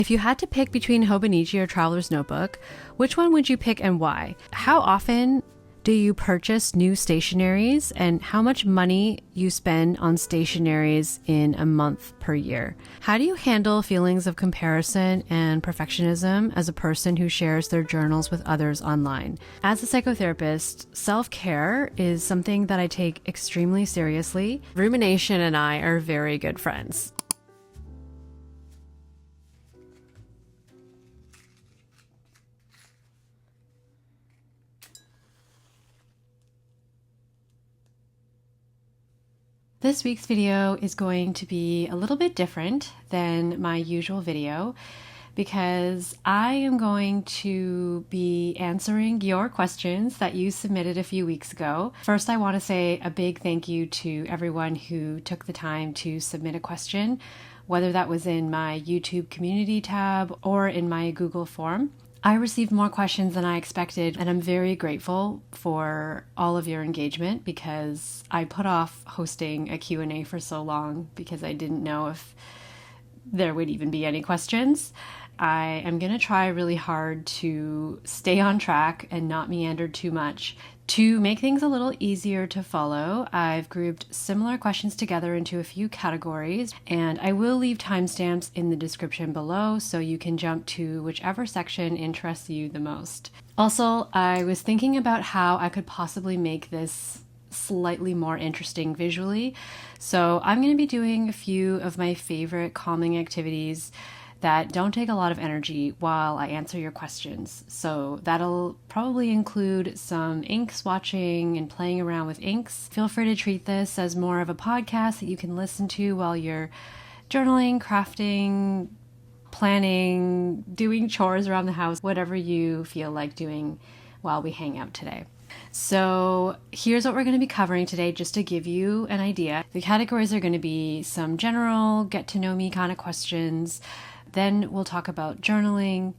If you had to pick between Hobonichi or Traveler's Notebook, which one would you pick and why? How often do you purchase new stationaries, and how much money you spend on stationaries in a month per year? How do you handle feelings of comparison and perfectionism as a person who shares their journals with others online? As a psychotherapist, self-care is something that I take extremely seriously. Rumination and I are very good friends. This week's video is going to be a little bit different than my usual video because I am going to be answering your questions that you submitted a few weeks ago. First, I want to say a big thank you to everyone who took the time to submit a question, whether that was in my YouTube community tab or in my Google form. I received more questions than I expected, and I'm very grateful for all of your engagement because I put off hosting a Q&A for so long because I didn't know if there would even be any questions. I am going to try really hard to stay on track and not meander too much. To make things a little easier to follow, I've grouped similar questions together into a few categories, and I will leave timestamps in the description below so you can jump to whichever section interests you the most. Also, I was thinking about how I could possibly make this slightly more interesting visually, so I'm going to be doing a few of my favorite calming activities that don't take a lot of energy while I answer your questions. So that'll probably include some ink swatching and playing around with inks. Feel free to treat this as more of a podcast that you can listen to while you're journaling, crafting, planning, doing chores around the house, whatever you feel like doing while we hang out today. So here's what we're going to be covering today, just to give you an idea. The categories are going to be some general get to know me kind of questions. Then we'll talk about journaling,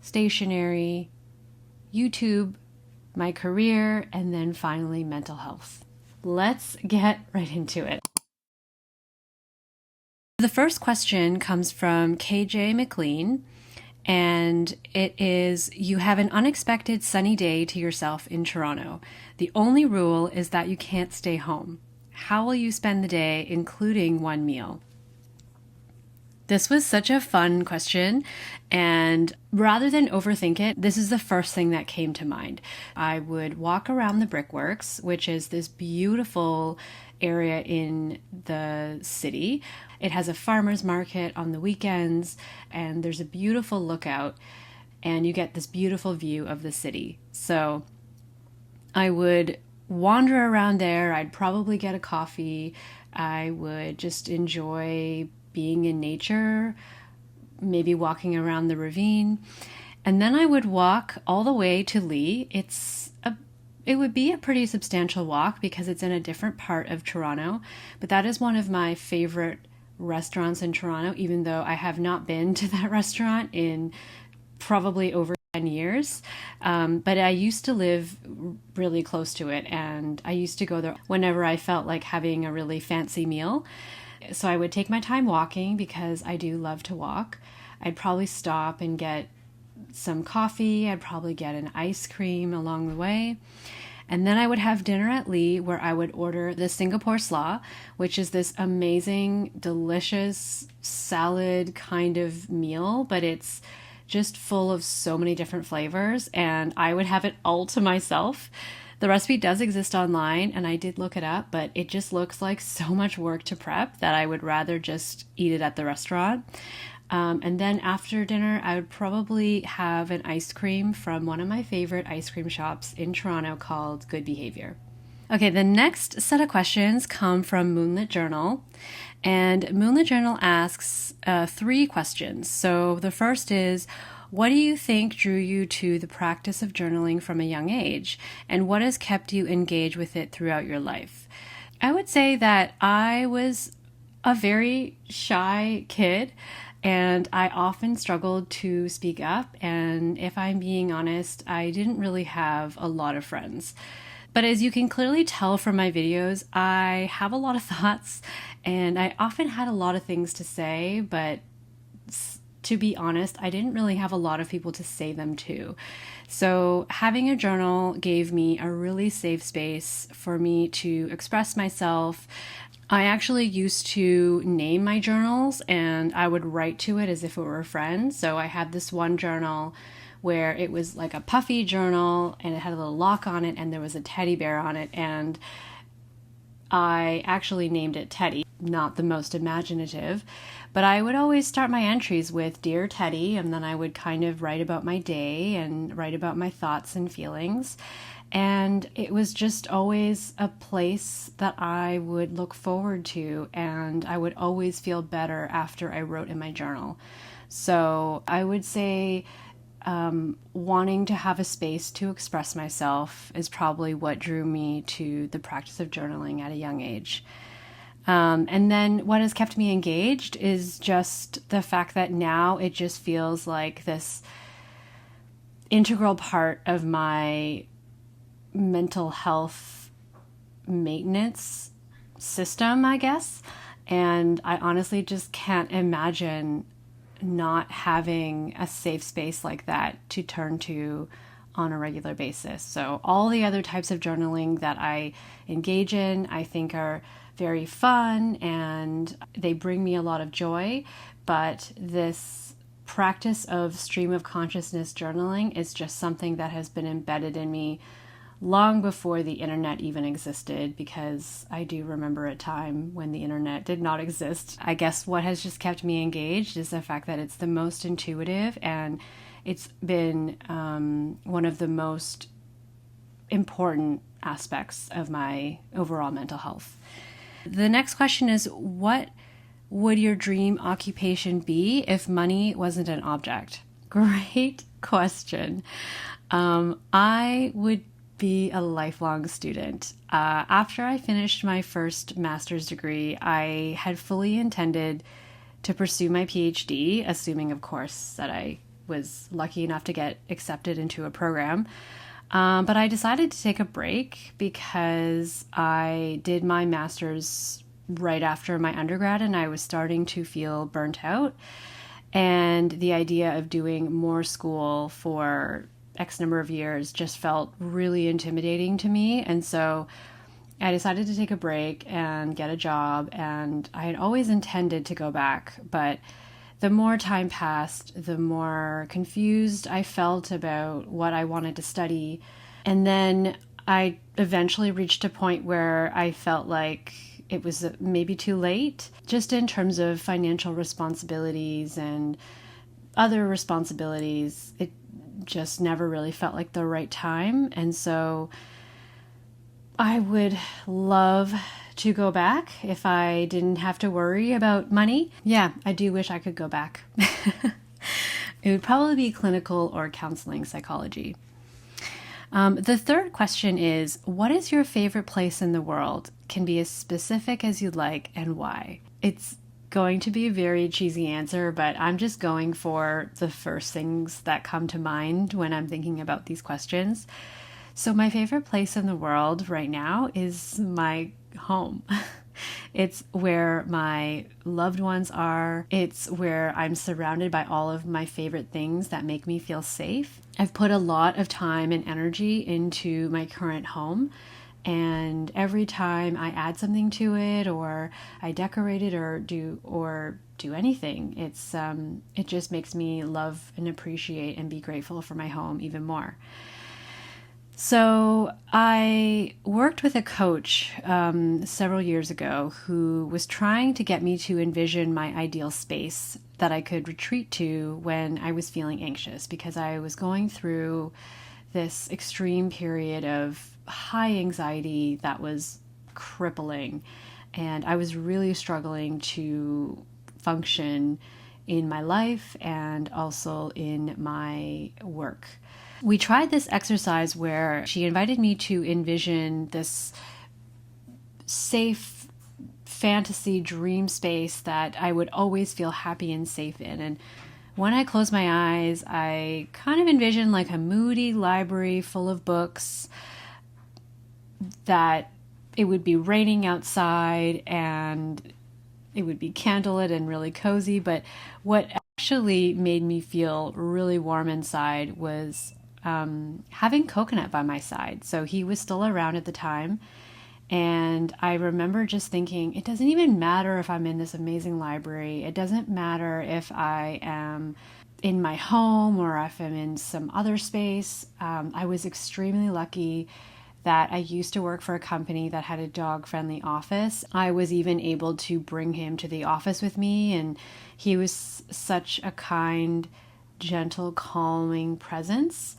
stationery, YouTube, my career, and then finally mental health. Let's get right into it. The first question comes from KJ McLean, and it is, you have an unexpected sunny day to yourself in Toronto. The only rule is that you can't stay home. How will you spend the day, including one meal? This was such a fun question, and rather than overthink it, this is the first thing that came to mind. I would walk around the Brickworks, which is this beautiful area in the city. It has a farmer's market on the weekends, and there's a beautiful lookout, and you get this beautiful view of the city. So I would wander around there. I'd probably get a coffee. I would just enjoy being in nature, maybe walking around the ravine. And then I would walk all the way to Lee. It would be a pretty substantial walk because it's in a different part of Toronto, but that is one of my favorite restaurants in Toronto, even though I have not been to that restaurant in probably over 10 years. But I used to live really close to it, and I used to go there whenever I felt like having a really fancy meal. So I would take my time walking because I do love to walk. I'd probably stop and get some coffee. I'd probably get an ice cream along the way. And then I would have dinner at Lee, where I would order the Singapore slaw, which is this amazing, delicious salad kind of meal, but it's just full of so many different flavors, and I would have it all to myself. The recipe does exist online, and I did look it up, but it just looks like so much work to prep that I would rather just eat it at the restaurant. And then after dinner, I would probably have an ice cream from one of my favorite ice cream shops in Toronto called Good Behavior. Okay, the next set of questions come from Moonlit Journal, and Moonlit Journal asks 3 questions. So the first is, what do you think drew you to the practice of journaling from a young age, and what has kept you engaged with it throughout your life? I would say that I was a very shy kid, and I often struggled to speak up, and if I'm being honest, I didn't really have a lot of friends. But as you can clearly tell from my videos, I have a lot of thoughts, and I often had a lot of things to say, but to be honest, I didn't really have a lot of people to say them to. So having a journal gave me a really safe space for me to express myself. I actually used to name my journals and I would write to it as if it were a friend. So I had this one journal where it was like a puffy journal and it had a little lock on it and there was a teddy bear on it, and I actually named it Teddy. Not the most imaginative, but I would always start my entries with Dear Teddy, and then I would kind of write about my day and write about my thoughts and feelings. And it was just always a place that I would look forward to, and I would always feel better after I wrote in my journal. So I would say wanting to have a space to express myself is probably what drew me to the practice of journaling at a young age. And then what has kept me engaged is just the fact that now it just feels like this integral part of my mental health maintenance system, I guess. And I honestly just can't imagine not having a safe space like that to turn to on a regular basis. So all the other types of journaling that I engage in, I think are very fun and they bring me a lot of joy. But this practice of stream of consciousness journaling is just something that has been embedded in me long before the internet even existed, because I do remember a time when the internet did not exist. I guess what has just kept me engaged is the fact that it's the most intuitive and it's been one of the most important aspects of my overall mental health. The next question is, what would your dream occupation be if money wasn't an object? Great question. I would be a lifelong student. After I finished my first master's degree, I had fully intended to pursue my PhD, assuming, of course, that I was lucky enough to get accepted into a program. But I decided to take a break because I did my master's right after my undergrad and I was starting to feel burnt out. And the idea of doing more school for X number of years just felt really intimidating to me. And so I decided to take a break and get a job. And I had always intended to go back, but the more time passed, the more confused I felt about what I wanted to study. And then I eventually reached a point where I felt like it was maybe too late, just in terms of financial responsibilities and other responsibilities. It just never really felt like the right time. And so I would love to go back if I didn't have to worry about money. Yeah, I do wish I could go back. It would probably be clinical or counseling psychology. The third question is, what is your favorite place in the world? Can be as specific as you'd like, and why? It's going to be a very cheesy answer, but I'm just going for the first things that come to mind when I'm thinking about these questions. So my favorite place in the world right now is my home. It's where my loved ones are. It's where I'm surrounded by all of my favorite things that make me feel safe. I've put a lot of time and energy into my current home, and every time I add something to it or I decorate it or do anything, it just makes me love and appreciate and be grateful for my home even more. So I worked with a coach several years ago who was trying to get me to envision my ideal space that I could retreat to when I was feeling anxious, because I was going through this extreme period of high anxiety that was crippling, and I was really struggling to function in my life and also in my work. We tried this exercise where she invited me to envision this safe fantasy dream space that I would always feel happy and safe in. And when I closed my eyes, I kind of envisioned like a moody library full of books, that it would be raining outside and it would be candlelit and really cozy. But what Actually made me feel really warm inside was having Coconut by my side. So he was still around at the time. And I remember just thinking, it doesn't even matter if I'm in this amazing library. It doesn't matter if I am in my home or if I'm in some other space. I was extremely lucky that I used to work for a company that had a dog-friendly office. I was even able to bring him to the office with me, and he was such a kind, gentle, calming presence.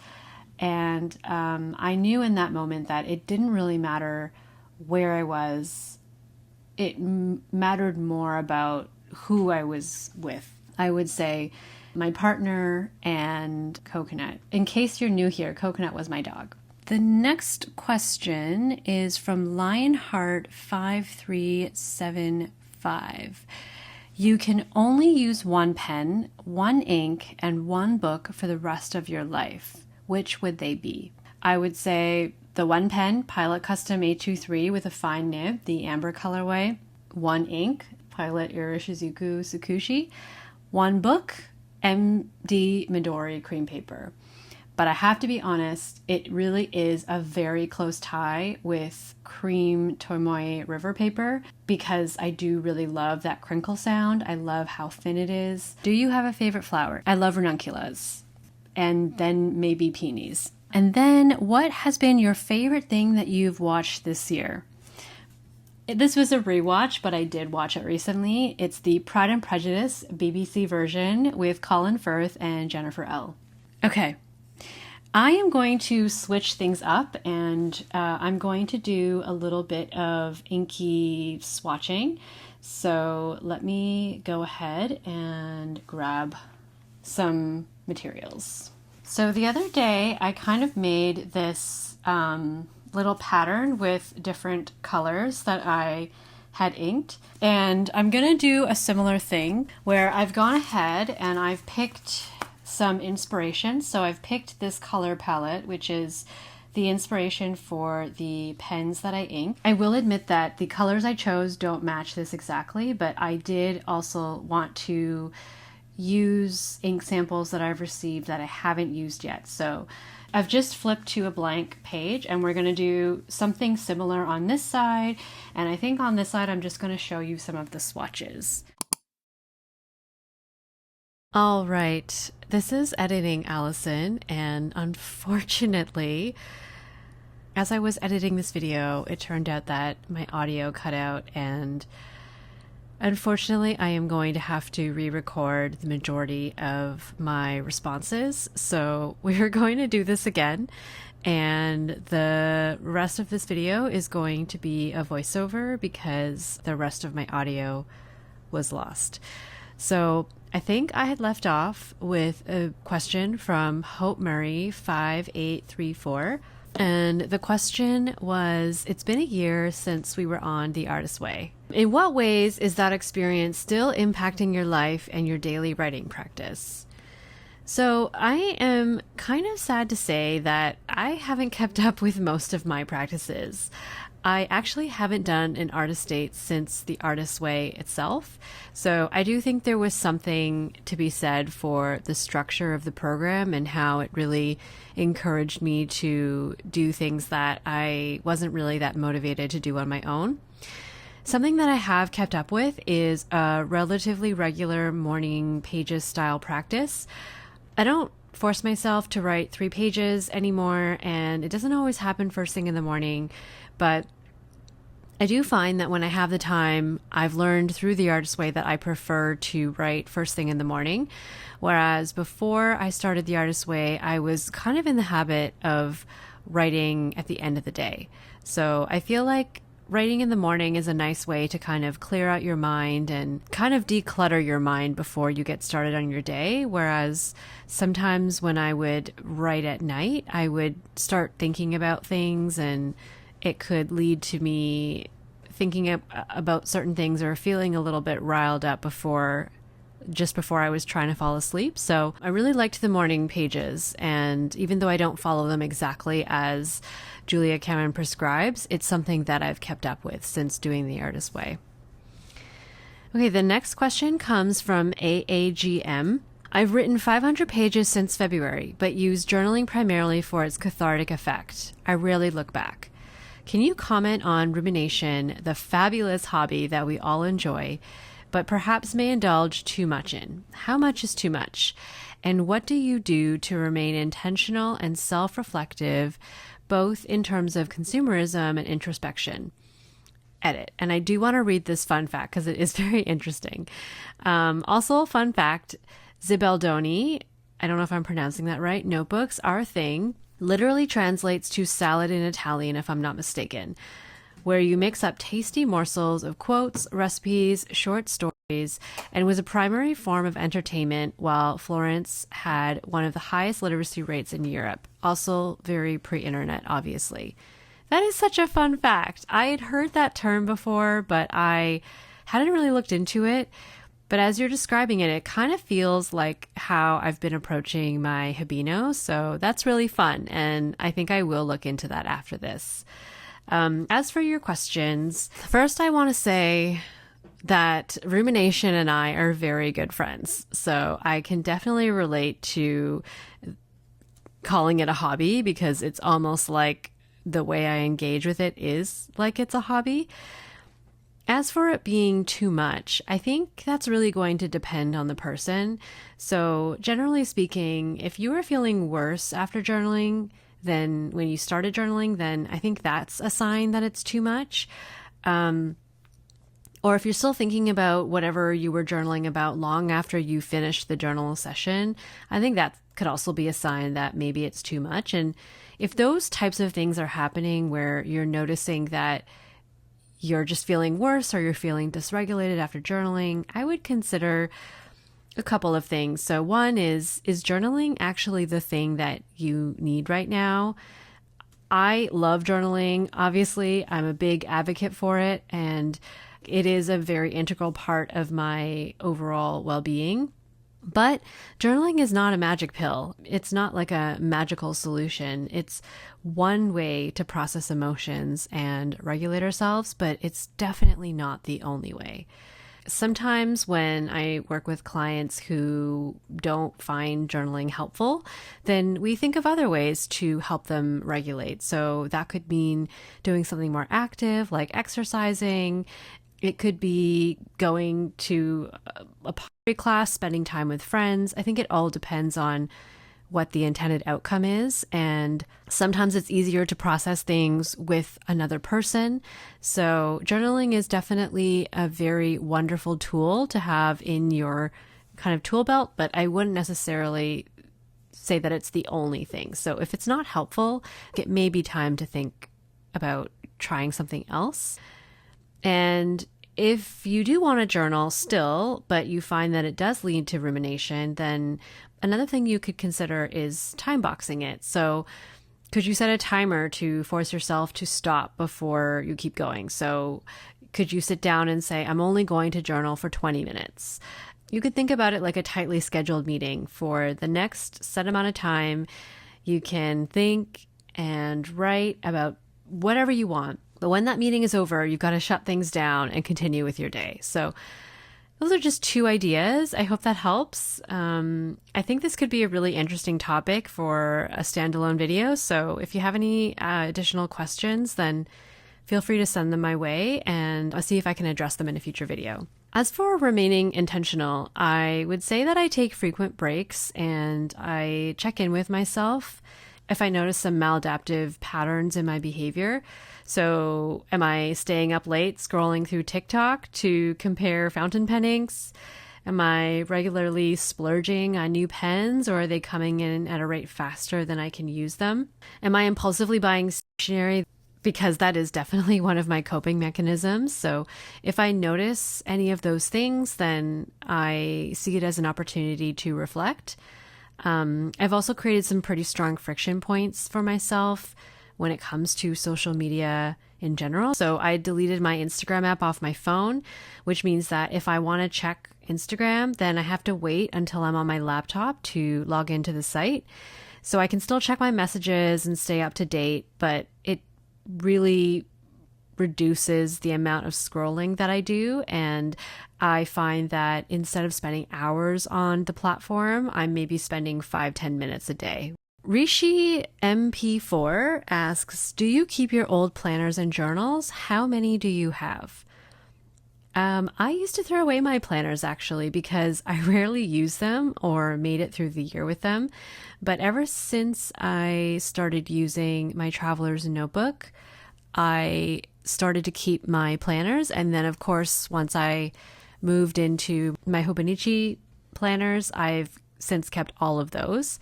And I knew in that moment that it didn't really matter where I was. It mattered more about who I was with. I would say my partner and Coconut. In case you're new here, Coconut was my dog. The next question is from Lionheart5375. You can only use one pen, one ink, and one book for the rest of your life. Which would they be? I would say the one pen, Pilot Custom 823 with a fine nib, the amber colorway. One ink, Pilot Iroshizuku Tsukushi. One book, MD Midori cream paper. But I have to be honest, it really is a very close tie with cream Tomoe river paper because I do really love that crinkle sound. I love how thin it is. Do you have a favorite flower? I love ranunculus. And then maybe peonies. And then what has been your favorite thing that you've watched this year? This was a rewatch, but I did watch it recently. It's the Pride and Prejudice BBC version with Colin Firth and Jennifer L. Okay, I am going to switch things up and I'm going to do a little bit of inky swatching. So let me go ahead and grab some materials. So the other day I kind of made this little pattern with different colors that I had inked, and I'm gonna do a similar thing where I've gone ahead and I've picked some inspiration. So I've picked this color palette, which is the inspiration for the pens that I ink. I will admit that the colors I chose don't match this exactly, but I did also want to use ink samples that I've received that I haven't used yet. So I've just flipped to a blank page and we're going to do something similar on this side. And I think on this side, I'm just going to show you some of the swatches. All right, this is Editing Allison, and unfortunately, as I was editing this video, it turned out that my audio cut out, and unfortunately, I am going to have to re-record the majority of my responses. So we're going to do this again, and the rest of this video is going to be a voiceover because the rest of my audio was lost. So I think I had left off with a question from Hope Murray 5834. And the question was, it's been a year since we were on The Artist's Way. In what ways is that experience still impacting your life and your daily writing practice? So I am kind of sad to say that I haven't kept up with most of my practices. I actually haven't done an artist date since The Artist's Way itself. So I do think there was something to be said for the structure of the program and how it really encouraged me to do things that I wasn't really that motivated to do on my own. Something that I have kept up with is a relatively regular morning pages style practice. I don't force myself to write 3 pages anymore, and it doesn't always happen first thing in the morning. But I do find that when I have the time, I've learned through The Artist's Way that I prefer to write first thing in the morning. Whereas before I started The Artist's Way, I was kind of in the habit of writing at the end of the day. So I feel like writing in the morning is a nice way to kind of clear out your mind and kind of declutter your mind before you get started on your day. Whereas sometimes when I would write at night, I would start thinking about things, and it could lead to me thinking about certain things or feeling a little bit riled up just before I was trying to fall asleep. So I really liked the morning pages, and even though I don't follow them exactly as Julia Cameron prescribes, it's something that I've kept up with since doing The Artist's Way. Okay, the next question comes from AAGM. I've written 500 pages since February, but use journaling primarily for its cathartic effect. I rarely look back. Can you comment on rumination, the fabulous hobby that we all enjoy, but perhaps may indulge too much in? How much is too much? And what do you do to remain intentional and self-reflective, both in terms of consumerism and introspection? Edit. And I do want to read this fun fact because it is very interesting. Also, a fun fact, Zibaldoni, I don't know if I'm pronouncing that right, notebooks are a thing, literally translates to salad in Italian, if I'm not mistaken, where you mix up tasty morsels of quotes, recipes, short stories, and was a primary form of entertainment while Florence had one of the highest literacy rates in Europe. Also very pre-internet, obviously. That is such a fun fact. I had heard that term before, but I hadn't really looked into it. But as you're describing it, it kind of feels like how I've been approaching my Habino. So that's really fun. And I think I will look into that after this. As for your questions, first I want to say that rumination and I are very good friends. So I can definitely relate to calling it a hobby because it's almost like the way I engage with it is like it's a hobby. As for it being too much, I think that's really going to depend on the person. So generally speaking, if you are feeling worse after journaling than when you started journaling, then I think that's a sign that it's too much. Or if you're still thinking about whatever you were journaling about long after you finished the journal session, I think that could also be a sign that maybe it's too much. And if those types of things are happening where you're noticing that you're just feeling worse or you're feeling dysregulated after journaling, I would consider a couple of things. So one is journaling actually the thing that you need right now? I love journaling. Obviously, I'm a big advocate for it, and it is a very integral part of my overall well-being. But journaling is not a magic pill. It's not like a magical solution. It's one way to process emotions and regulate ourselves, but it's definitely not the only way. Sometimes when I work with clients who don't find journaling helpful, then we think of other ways to help them regulate. So that could mean doing something more active, like exercising. It could be going to a pottery class, spending time with friends. I think it all depends on what the intended outcome is. And sometimes it's easier to process things with another person. So journaling is definitely a very wonderful tool to have in your kind of tool belt, but I wouldn't necessarily say that it's the only thing. So if it's not helpful, it may be time to think about trying something else. And if you do want to journal still, but you find that it does lead to rumination, then another thing you could consider is time boxing it. So could you set a timer to force yourself to stop before you keep going? So could you sit down and say, I'm only going to journal for 20 minutes? You could think about it like a tightly scheduled meeting. For the next set amount of time, you can think and write about whatever you want. But when that meeting is over, you've got to shut things down and continue with your day. So those are just two ideas. I hope that helps. I think this could be a really interesting topic for a standalone video. So if you have any additional questions, then feel free to send them my way and I'll see if I can address them in a future video. As for remaining intentional, I would say that I take frequent breaks and I check in with myself if I notice some maladaptive patterns in my behavior. So am I staying up late scrolling through TikTok to compare fountain pen inks? Am I regularly splurging on new pens, or are they coming in at a rate faster than I can use them? Am I impulsively buying stationery? Because that is definitely one of my coping mechanisms. So if I notice any of those things, then I see it as an opportunity to reflect. I've also created some pretty strong friction points for myself when it comes to social media in general. So I deleted my Instagram app off my phone, which means that if I want to check Instagram, then I have to wait until I'm on my laptop to log into the site. So I can still check my messages and stay up to date, but it really reduces the amount of scrolling that I do. And I find that instead of spending hours on the platform, I'm maybe spending 5-10 minutes a day. Rishi MP4 asks, do you keep your old planners and journals? How many do you have? I used to throw away my planners actually because I rarely use them or made it through the year with them. But ever since I started using my traveler's notebook, I started to keep my planners. And then of course, once I moved into my Hobonichi planners, I've since kept all of those.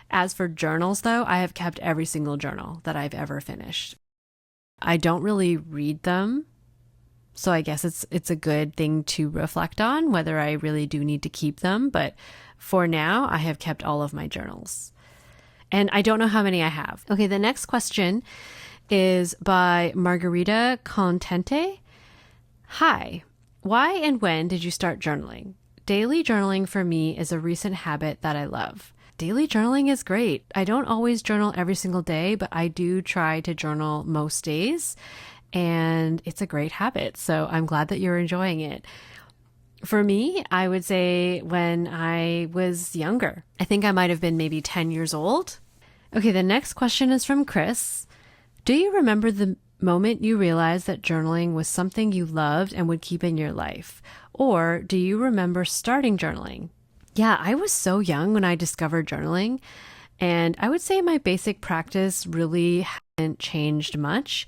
As for journals though, I have kept every single journal that I've ever finished. I don't really read them. So I guess it's a good thing to reflect on whether I really do need to keep them. But for now, I have kept all of my journals. And I don't know how many I have. Okay, the next question is by Margarita Contente. Hi, why and when did you start journaling? Daily journaling for me is a recent habit that I love. Daily journaling is great. I don't always journal every single day, but I do try to journal most days. And it's a great habit. So I'm glad that you're enjoying it. For me, I would say when I was younger, I think I might have been maybe 10 years old. Okay, the next question is from Chris. Do you remember the moment you realized that journaling was something you loved and would keep in your life? Or do you remember starting journaling? Yeah, I was so young when I discovered journaling. And I would say my basic practice really hasn't changed much.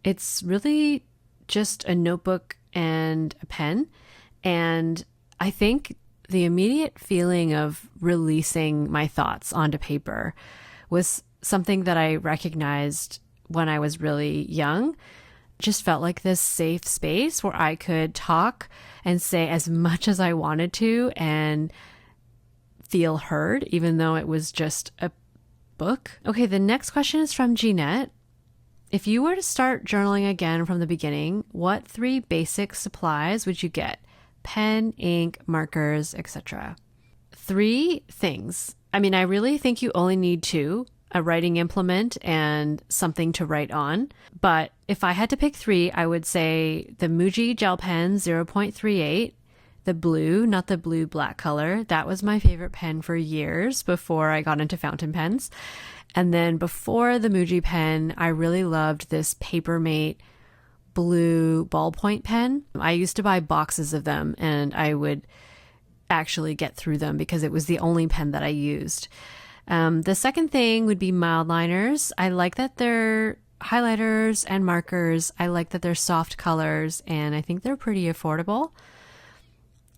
It's really just a notebook and a pen. And I think the immediate feeling of releasing my thoughts onto paper was something that I recognized when I was really young. Just felt like this safe space where I could talk and say as much as I wanted to and feel heard, even though it was just a book. Okay, the next question is from Jeanette. If you were to start journaling again from the beginning, what 3 basic supplies would you get? Pen, ink, markers, etc. 3 things. I mean, I really think you only need 2, a writing implement and something to write on. But if I had to pick 3, I would say the Muji gel pen 0.38, the blue, not the blue black color. That was my favorite pen for years before I got into fountain pens. And then before the Muji pen, I really loved this Papermate blue ballpoint pen. I used to buy boxes of them and I would actually get through them because it was the only pen that I used. The second thing would be mild liners. I like that they're highlighters and markers. I like that they're soft colors and I think they're pretty affordable.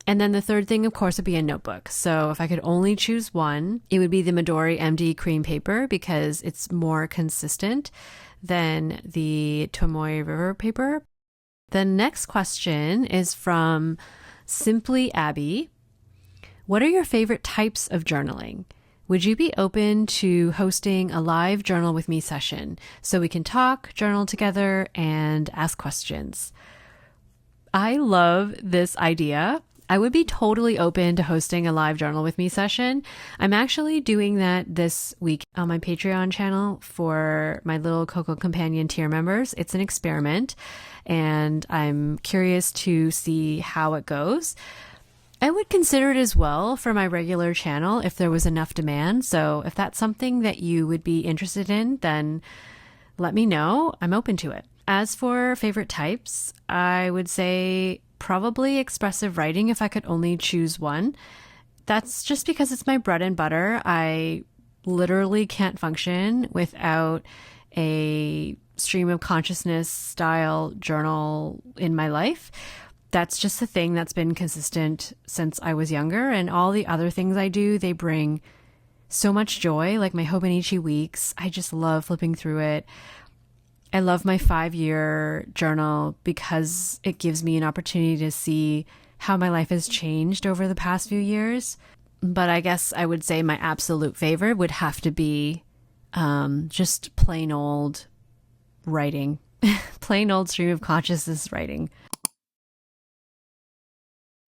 And then the third thing, of course, would be a notebook. So if I could only choose one, it would be the Midori MD cream paper because it's more consistent than the Tomoe River paper. The next question is from Simply Abby. What are your favorite types of journaling? Would you be open to hosting a live journal with me session so we can talk, journal together, and ask questions? I love this idea. I would be totally open to hosting a live journal with me session. I'm actually doing that this week on my Patreon channel for my little Coco Companion tier members. It's an experiment and I'm curious to see how it goes. I would consider it as well for my regular channel if there was enough demand. So if that's something that you would be interested in, then let me know. I'm open to it. As for favorite types, I would say probably expressive writing if I could only choose one. That's just because it's my bread and butter. I literally can't function without a stream of consciousness style journal in my life. That's just a thing that's been consistent since I was younger. And all the other things I do, they bring so much joy, like my Hobonichi weeks. I just love flipping through it. I love my 5-year journal because it gives me an opportunity to see how my life has changed over the past few years. But I guess I would say my absolute favorite would have to be just plain old writing, plain old stream of consciousness writing.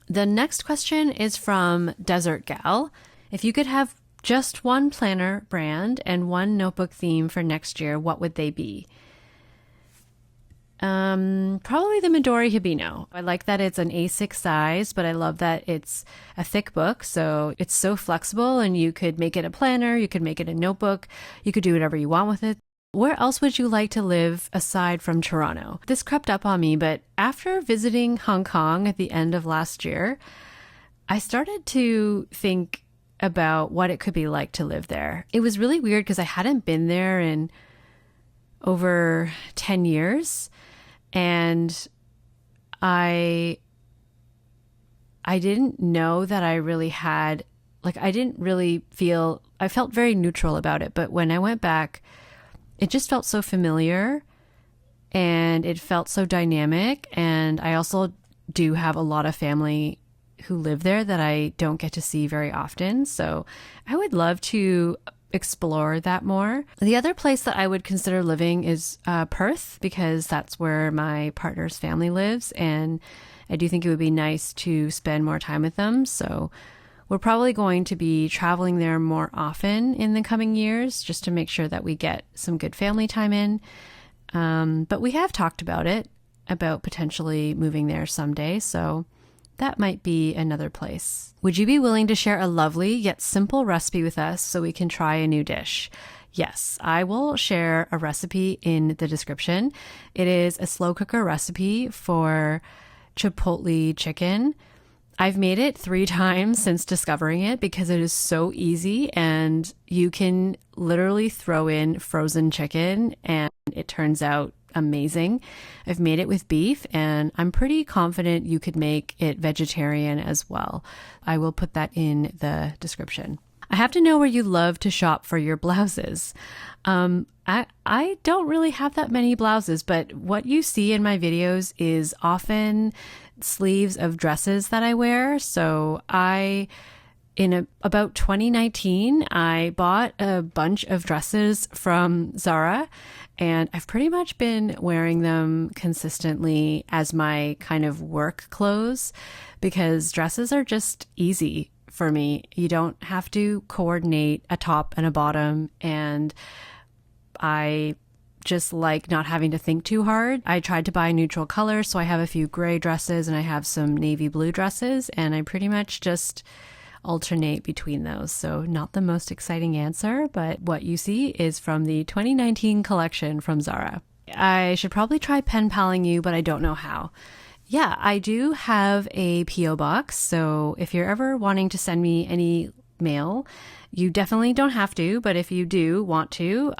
The next question is from Desert Gal. If you could have just one planner brand and one notebook theme for next year, what would they be? Probably the Midori Hibino. I like that it's an A6 size, but I love that it's a thick book. So it's so flexible and you could make it a planner. You could make it a notebook. You could do whatever you want with it. Where else would you like to live aside from Toronto? This crept up on me, but after visiting Hong Kong at the end of last year, I started to think about what it could be like to live there. It was really weird because I hadn't been there in over 10 years. And I didn't know that I really had, like, I didn't really feel, I felt very neutral about it. But when I went back, it just felt so familiar and it felt so dynamic. And I also do have a lot of family who live there that I don't get to see very often. So I would love to explore that more. The other place that I would consider living is Perth, because that's where my partner's family lives. And I do think it would be nice to spend more time with them. So we're probably going to be traveling there more often in the coming years, just to make sure that we get some good family time in. But we have talked about it, about potentially moving there someday. So that might be another place. Would you be willing to share a lovely yet simple recipe with us so we can try a new dish? Yes, I will share a recipe in the description. It is a slow cooker recipe for chipotle chicken. I've made it 3 times since discovering it because it is so easy and you can literally throw in frozen chicken and it turns out amazing. I've made it with beef and I'm pretty confident you could make it vegetarian as well. I will put that in the description. I have to know where you love to shop for your blouses. I don't really have that many blouses, but what you see in my videos is often sleeves of dresses that I wear. So about 2019, I bought a bunch of dresses from Zara and I've pretty much been wearing them consistently as my kind of work clothes because dresses are just easy for me. You don't have to coordinate a top and a bottom, and I just like not having to think too hard. I tried to buy neutral colors, so I have a few gray dresses and I have some navy blue dresses, and I pretty much just alternate between those. So not the most exciting answer, but what you see is from the 2019 collection from Zara. I should probably try pen paling you, but I don't know how. Yeah, I do have a PO box. So if you're ever wanting to send me any mail, you definitely don't have to, but if you do want to,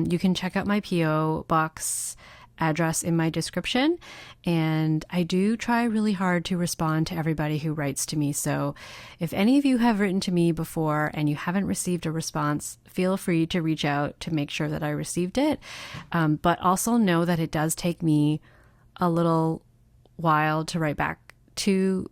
you can check out my PO box address in my description. And I do try really hard to respond to everybody who writes to me. So if any of you have written to me before and you haven't received a response, feel free to reach out to make sure that I received it. But also know that it does take me a little while to write back to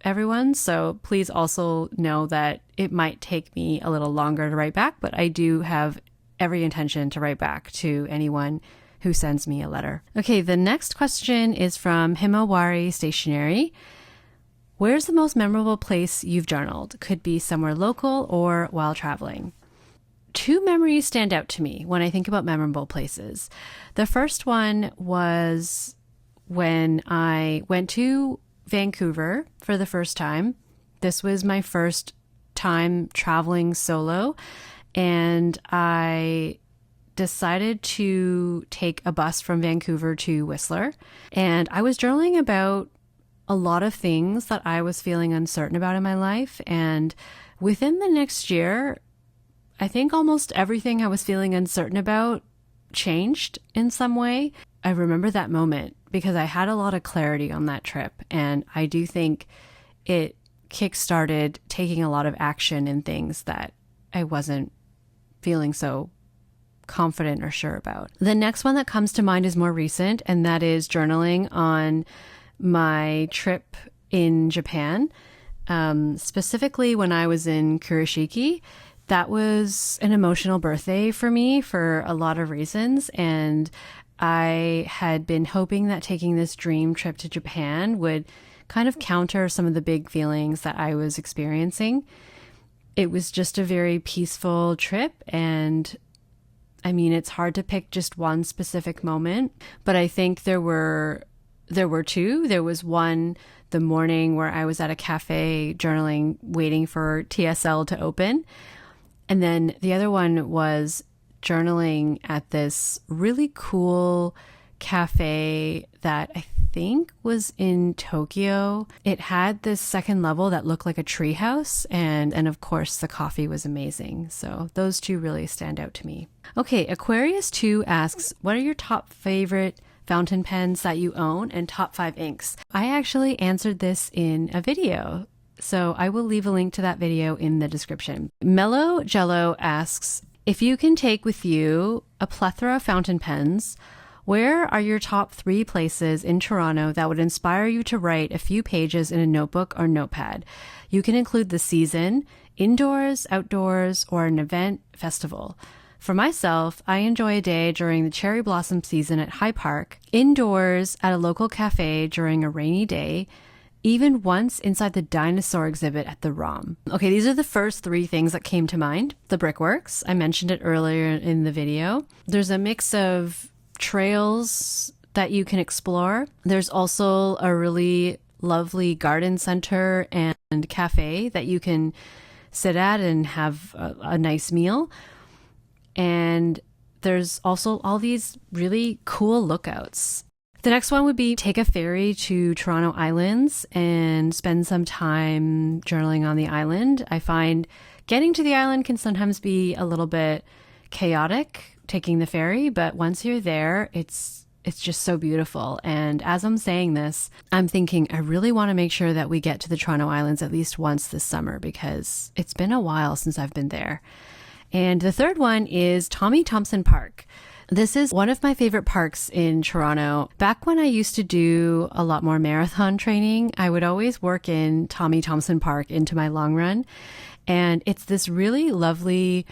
everyone. So please also know that it might take me a little longer to write back, but I do have every intention to write back to anyone who sends me a letter. Okay, the next question is from Himawari Stationery. Where's the most memorable place you've journaled? Could be somewhere local or while traveling. 2 memories stand out to me when I think about memorable places. The first one was when I went to Vancouver for the first time. This was my first time traveling solo, and I decided to take a bus from Vancouver to Whistler. And I was journaling about a lot of things that I was feeling uncertain about in my life. And within the next year, I think almost everything I was feeling uncertain about changed in some way. I remember that moment because I had a lot of clarity on that trip. And I do think it kickstarted taking a lot of action in things that I wasn't feeling so confident or sure about. The next one that comes to mind is more recent, and that is journaling on my trip in Japan. Specifically when I was in Kurashiki. That was an emotional birthday for me for a lot of reasons, and I had been hoping that taking this dream trip to Japan would kind of counter some of the big feelings that I was experiencing. It was just a very peaceful trip, and I mean, it's hard to pick just one specific moment, but I think there were two. There was one the morning where I was at a cafe journaling, waiting for TSL to open. And then the other one was journaling at this really cool cafe that I think was in Tokyo. It had this second level that looked like a treehouse, and of course the coffee was amazing. So those two really stand out to me. Okay, Aquarius 2 asks, what are your top favorite fountain pens that you own and top 5 inks? I actually answered this in a video, so I will leave a link to that video in the description. Mellow Jello asks, if you can take with you a plethora of fountain pens, where are your top 3 places in Toronto that would inspire you to write a few pages in a notebook or notepad? You can include the season, indoors, outdoors, or an event, festival. For myself, I enjoy a day during the cherry blossom season at High Park, indoors at a local cafe during a rainy day, even once inside the dinosaur exhibit at the ROM. Okay, these are the first 3 things that came to mind. The Brickworks, I mentioned it earlier in the video. There's a mix of trails that you can explore. There's also a really lovely garden center and cafe that you can sit at and have a nice meal. And there's also all these really cool lookouts. The next one would be take a ferry to Toronto Islands and spend some time journaling on the island. I find getting to the island can sometimes be a little bit chaotic, taking the ferry, but once you're there, it's just so beautiful. And as I'm saying this, I'm thinking I really want to make sure that we get to the Toronto Islands at least once this summer, because it's been a while since I've been there. And the third one is Tommy Thompson Park. This is one of my favorite parks in Toronto. Back when I used to do a lot more marathon training, I would always work in Tommy Thompson Park into my long run. And it's this really lovely,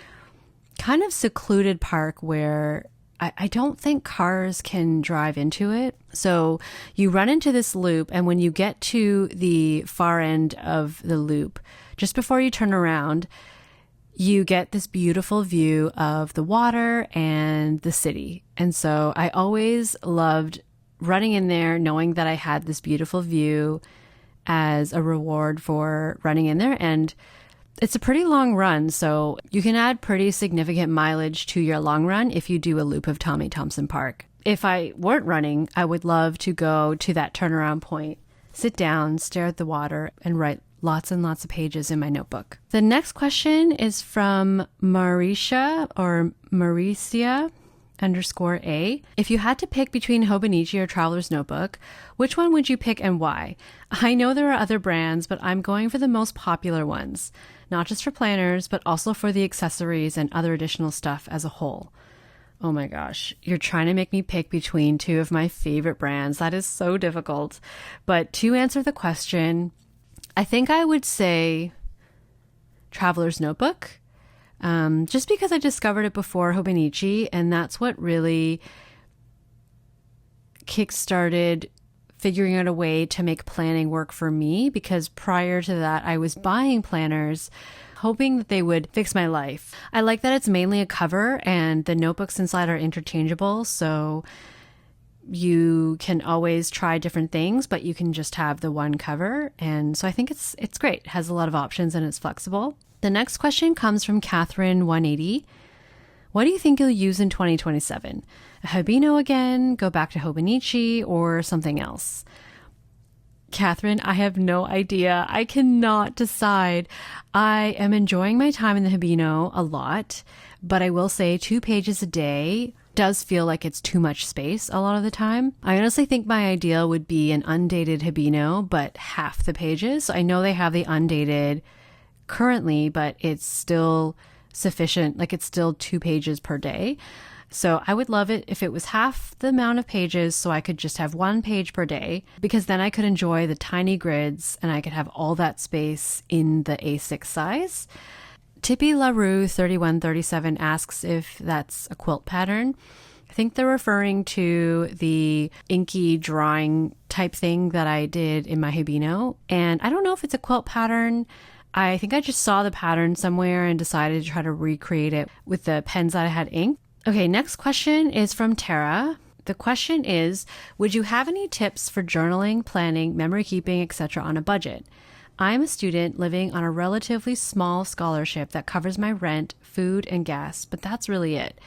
kind of secluded park where I don't think cars can drive into it. So you run into this loop, and when you get to the far end of the loop, just before you turn around, you get this beautiful view of the water and the city. And so I always loved running in there, knowing that I had this beautiful view as a reward for running in there. And it's a pretty long run, so you can add pretty significant mileage to your long run if you do a loop of Tommy Thompson Park. If I weren't running, I would love to go to that turnaround point, sit down, stare at the water, and write lots and lots of pages in my notebook. The next question is from Mauricia _A. If you had to pick between Hobonichi or Traveler's Notebook, which one would you pick and why? I know there are other brands, but I'm going for the most popular ones, not just for planners, but also for the accessories and other additional stuff as a whole. Oh my gosh, you're trying to make me pick between 2 of my favorite brands. That is so difficult. But to answer the question, I think I would say Traveler's Notebook, just because I discovered it before Hobonichi, and that's what really kickstarted figuring out a way to make planning work for me, because prior to that, I was buying planners hoping that they would fix my life. I like that it's mainly a cover and the notebooks inside are interchangeable, so you can always try different things, but you can just have the one cover. And so I think it's great. It has a lot of options and it's flexible. The next question comes from Catherine 180. What do you think you'll use in 2027? A Hibino again, go back to Hobonichi, or something else? Catherine, I have no idea. I cannot decide. I am enjoying my time in the Hibino a lot, but I will say 2 pages a day does feel like it's too much space a lot of the time. I honestly think my ideal would be an undated Hibino, but half the pages. So I know they have the undated currently, but it's still sufficient. Like, it's still 2 pages per day. So I would love it if it was half the amount of pages, so I could just have 1 page per day, because then I could enjoy the tiny grids and I could have all that space in the A6 size. Tippy LaRue 3137 asks if that's a quilt pattern. I think they're referring to the inky drawing type thing that I did in my Hibino. And I don't know if it's a quilt pattern. I think I just saw the pattern somewhere and decided to try to recreate it with the pens that I had inked. Okay, next question is from Tara. The question is, would you have any tips for journaling, planning, memory keeping, etc. on a budget? I'm a student living on a relatively small scholarship that covers my rent, food, and gas, but that's really it.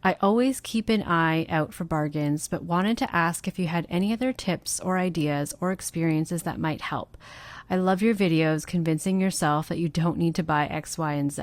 I always keep an eye out for bargains, but wanted to ask if you had any other tips or ideas or experiences that might help. I love your videos convincing yourself that you don't need to buy X, Y, and Z.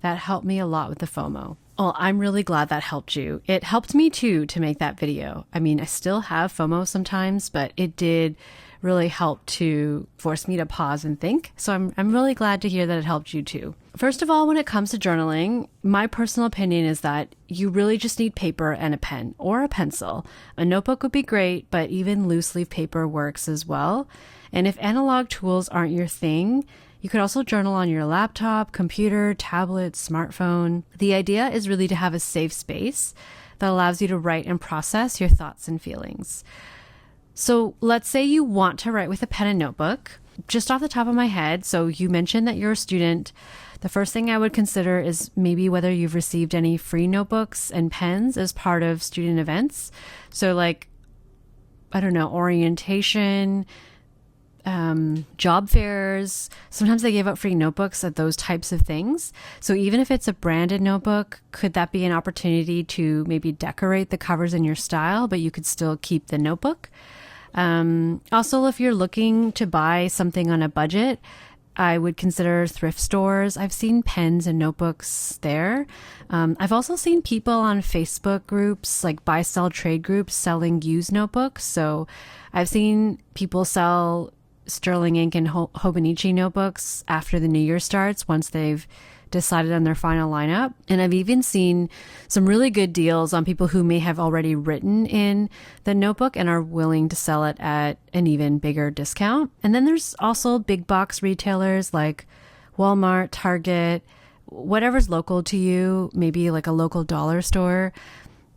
That helped me a lot with the FOMO. Well, I'm really glad that helped you. It helped me too to make that video. I mean, I still have FOMO sometimes, but it did really help to force me to pause and think. So I'm really glad to hear that it helped you too. First of all, when it comes to journaling, my personal opinion is that you really just need paper and a pen or a pencil. A notebook would be great, but even loose leaf paper works as well. And if analog tools aren't your thing, you could also journal on your laptop, computer, tablet, smartphone. The idea is really to have a safe space that allows you to write and process your thoughts and feelings. So let's say you want to write with a pen and notebook. Just off the top of my head, so you mentioned that you're a student. The first thing I would consider is maybe whether you've received any free notebooks and pens as part of student events. So like, I don't know, orientation, job fairs. Sometimes they give out free notebooks at those types of things. So even if it's a branded notebook, could that be an opportunity to maybe decorate the covers in your style, but you could still keep the notebook? Also, if you're looking to buy something on a budget, I would consider thrift stores. I've seen pens and notebooks there. I've also seen people on Facebook groups, like buy, sell, trade groups, selling used notebooks. So I've seen people sell Sterling ink and Hobonichi notebooks after the new year starts, once they've decided on their final lineup. And I've even seen some really good deals on people who may have already written in the notebook and are willing to sell it at an even bigger discount. And then there's also big box retailers like Walmart, Target, whatever's local to you, maybe like a local dollar store.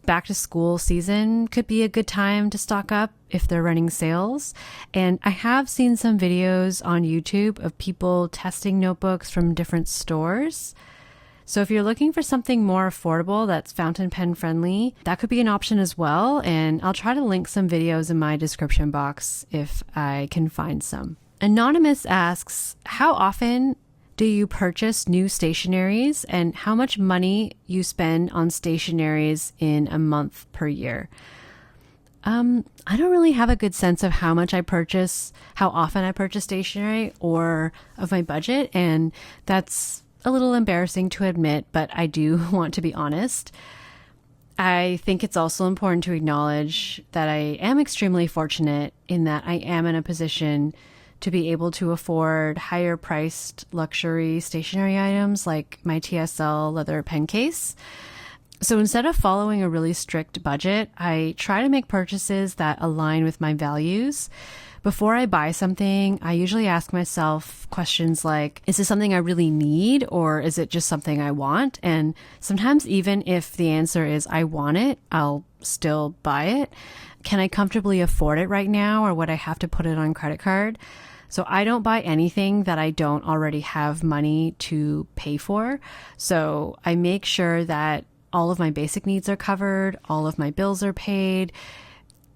Back to school season could be a good time to stock up if they're running sales. And I have seen some videos on YouTube of people testing notebooks from different stores. So if you're looking for something more affordable that's fountain pen friendly, that could be an option as well. And I'll try to link some videos in my description box if I can find some. Anonymous asks, how often do you purchase new stationaries and how much money you spend on stationaries in a month per year? I don't really have a good sense of how often I purchase stationery or of my budget. And that's a little embarrassing to admit, but I do want to be honest. I think it's also important to acknowledge that I am extremely fortunate in that I am in a position to be able to afford higher priced luxury stationery items like my TSL leather pen case. So instead of following a really strict budget, I try to make purchases that align with my values. Before I buy something, I usually ask myself questions like, is this something I really need or is it just something I want? And sometimes even if the answer is I want it, I'll still buy it. Can I comfortably afford it right now or would I have to put it on credit card? So I don't buy anything that I don't already have money to pay for. So I make sure that all of my basic needs are covered, all of my bills are paid,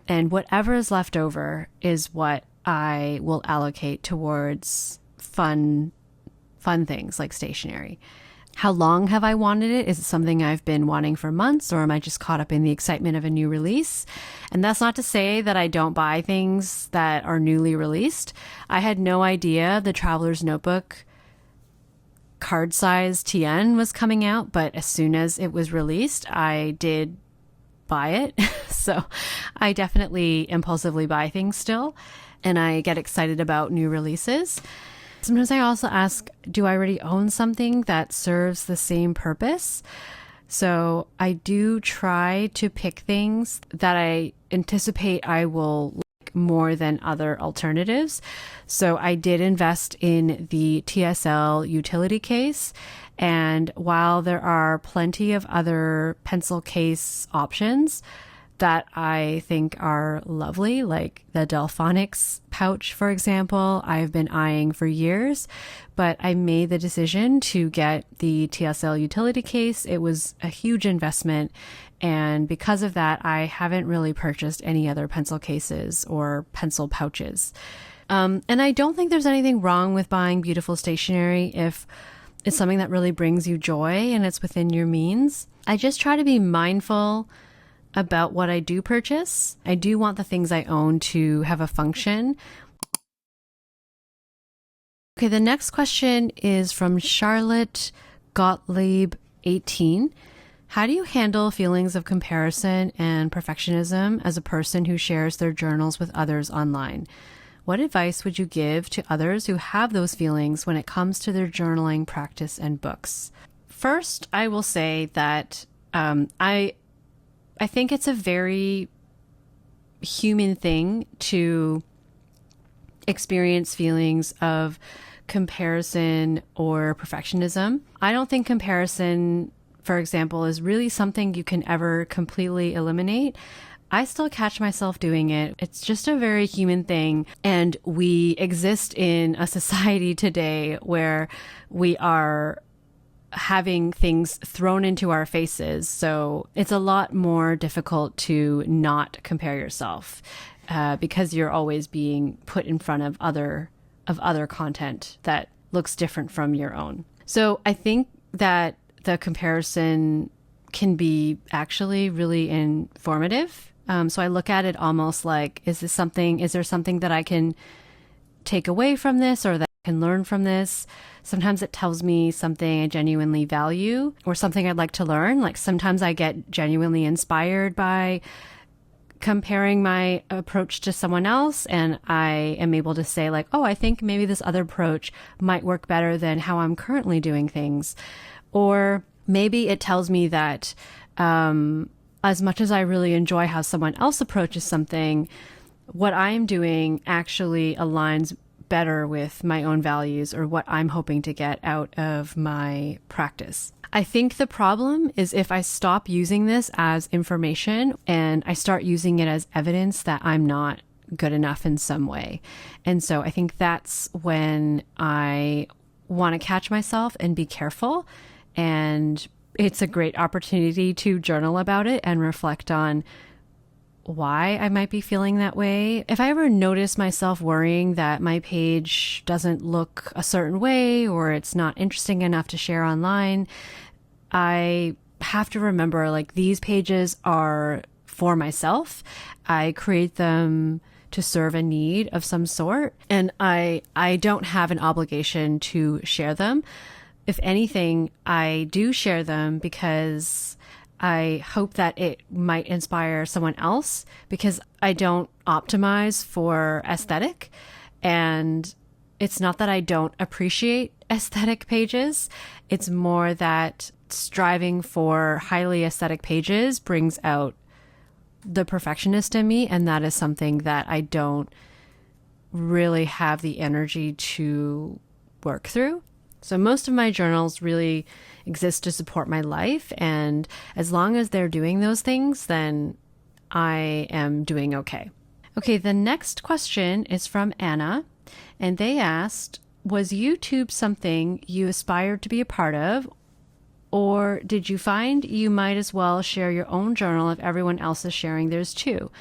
and whatever is left over is what I will allocate towards fun things like stationery. How long have I wanted it? Is it something I've been wanting for months or am I just caught up in the excitement of a new release? And that's not to say that I don't buy things that are newly released. I had no idea the Traveler's Notebook card size TN was coming out, but as soon as it was released, I did buy it. So I definitely impulsively buy things still, and I get excited about new releases. Sometimes I also ask, do I already own something that serves the same purpose? So I do try to pick things that I anticipate I will like more than other alternatives. So I did invest in the TSL utility case. And while there are plenty of other pencil case options, that I think are lovely, like the Delphonics pouch, for example, I've been eyeing for years, but I made the decision to get the TSL utility case. It was a huge investment, and because of that, I haven't really purchased any other pencil cases or pencil pouches. And I don't think there's anything wrong with buying beautiful stationery if it's something that really brings you joy and it's within your means. I just try to be mindful about what I do purchase. I do want the things I own to have a function. Okay, the next question is from Charlotte Gottlieb 18. How do you handle feelings of comparison and perfectionism as a person who shares their journals with others online? What advice would you give to others who have those feelings when it comes to their journaling practice and books? First, I will say that I think it's a very human thing to experience feelings of comparison or perfectionism. I don't think comparison, for example, is really something you can ever completely eliminate. I still catch myself doing it. It's just a very human thing. And we exist in a society today where we are having things thrown into our faces. So it's a lot more difficult to not compare yourself because you're always being put in front of other content that looks different from your own. So I think that the comparison can be actually really informative. So I look at it almost like, is there something that I can take away from this or that I can learn from this? Sometimes it tells me something I genuinely value or something I'd like to learn. Like sometimes I get genuinely inspired by comparing my approach to someone else, and I am able to say like, oh, I think maybe this other approach might work better than how I'm currently doing things. Or maybe it tells me that as much as I really enjoy how someone else approaches something, what I'm doing actually aligns better with my own values or what I'm hoping to get out of my practice. I think the problem is if I stop using this as information and I start using it as evidence that I'm not good enough in some way. And so I think that's when I want to catch myself and be careful. And it's a great opportunity to journal about it and reflect on why I might be feeling that way. If I ever notice myself worrying that my page doesn't look a certain way or it's not interesting enough to share online, I have to remember like these pages are for myself. I create them to serve a need of some sort, and I don't have an obligation to share them. If anything, I do share them because I hope that it might inspire someone else, because I don't optimize for aesthetic. And it's not that I don't appreciate aesthetic pages. It's more that striving for highly aesthetic pages brings out the perfectionist in me. And that is something that I don't really have the energy to work through. So most of my journals really exist to support my life. And as long as they're doing those things, then I am doing okay. Okay, the next question is from Anna. And they asked, was YouTube something you aspired to be a part of? Or did you find you might as well share your own journal if everyone else is sharing theirs too?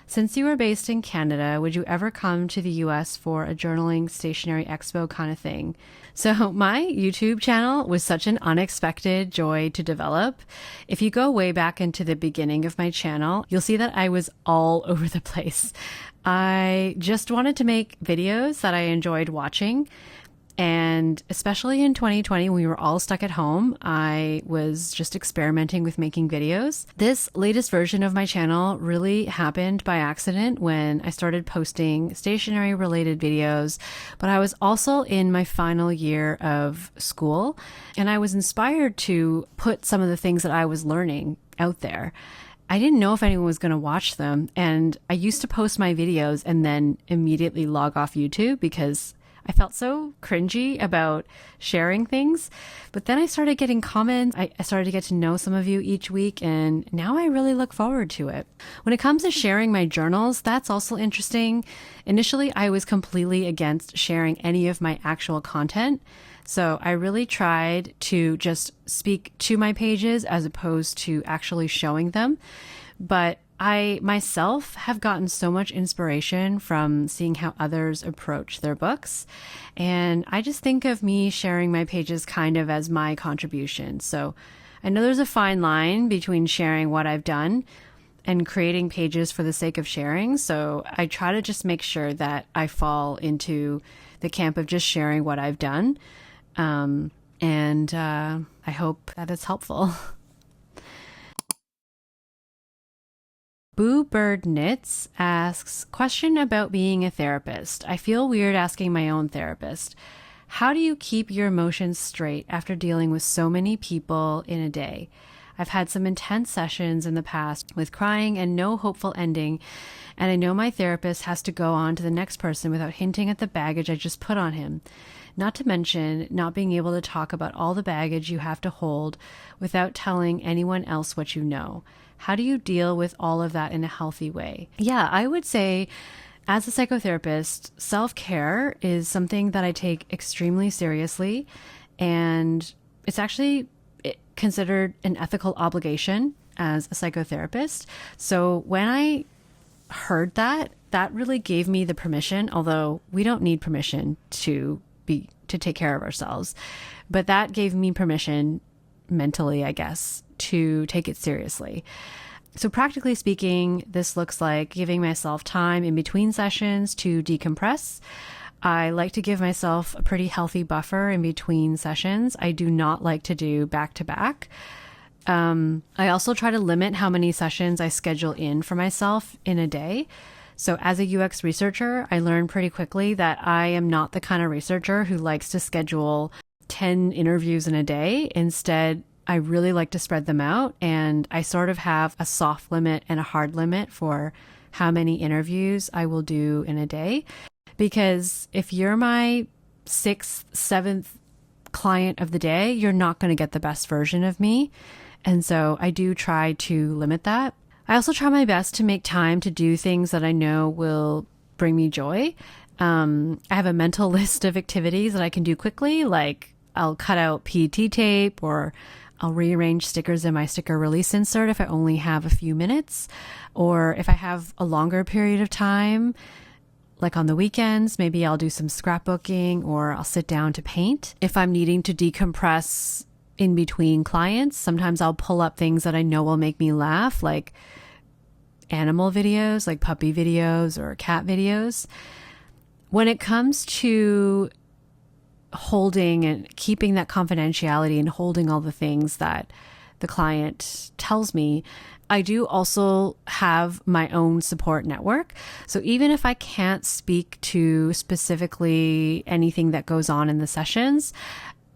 Since you are based in Canada, would you ever come to the US for a journaling stationery expo kind of thing? So my YouTube channel was such an unexpected joy to develop. If you go way back into the beginning of my channel, you'll see that I was all over the place. I just wanted to make videos that I enjoyed watching. And especially in 2020, when we were all stuck at home, I was just experimenting with making videos. This latest version of my channel really happened by accident when I started posting stationery related videos, but I was also in my final year of school, and I was inspired to put some of the things that I was learning out there. I didn't know if anyone was going to watch them, and I used to post my videos and then immediately log off YouTube because I felt so cringy about sharing things. But then I started getting comments. I started to get to know some of you each week, and now I really look forward to it. When it comes to sharing my journals, that's also interesting. Initially, I was completely against sharing any of my actual content. So I really tried to just speak to my pages as opposed to actually showing them. But I myself have gotten so much inspiration from seeing how others approach their books. And I just think of me sharing my pages kind of as my contribution. So I know there's a fine line between sharing what I've done and creating pages for the sake of sharing. So I try to just make sure that I fall into the camp of just sharing what I've done. I hope that it's helpful. Boo Bird Knits asks, question about being a therapist. I feel weird asking my own therapist. How do you keep your emotions straight after dealing with so many people in a day? I've had some intense sessions in the past with crying and no hopeful ending, and I know my therapist has to go on to the next person without hinting at the baggage I just put on him. Not to mention not being able to talk about all the baggage you have to hold without telling anyone else what you know. How do you deal with all of that in a healthy way? Yeah, I would say as a psychotherapist, self-care is something that I take extremely seriously, and it's actually considered an ethical obligation as a psychotherapist. So when I heard that, that really gave me the permission, although we don't need permission to take care of ourselves, but that gave me permission mentally, I guess, to take it seriously. So practically speaking, this looks like giving myself time in between sessions to decompress. I like to give myself a pretty healthy buffer in between sessions. I do not like to do back to back. I also try to limit how many sessions I schedule in for myself in a day. So as a UX researcher, I learned pretty quickly that I am not the kind of researcher who likes to schedule 10 interviews in a day. Instead, I really like to spread them out, and I sort of have a soft limit and a hard limit for how many interviews I will do in a day. Because if you're my 6th, 7th client of the day, you're not going to get the best version of me. And so I do try to limit that. I also try my best to make time to do things that I know will bring me joy. I have a mental list of activities that I can do quickly, like I'll cut out PET tape, or I'll rearrange stickers in my sticker release insert if I only have a few minutes, or if I have a longer period of time, like on the weekends, maybe I'll do some scrapbooking, or I'll sit down to paint. If I'm needing to decompress in between clients, sometimes I'll pull up things that I know will make me laugh, like animal videos, like puppy videos or cat videos. When it comes to holding and keeping that confidentiality and holding all the things that the client tells me, I do also have my own support network. So even if I can't speak to specifically anything that goes on in the sessions,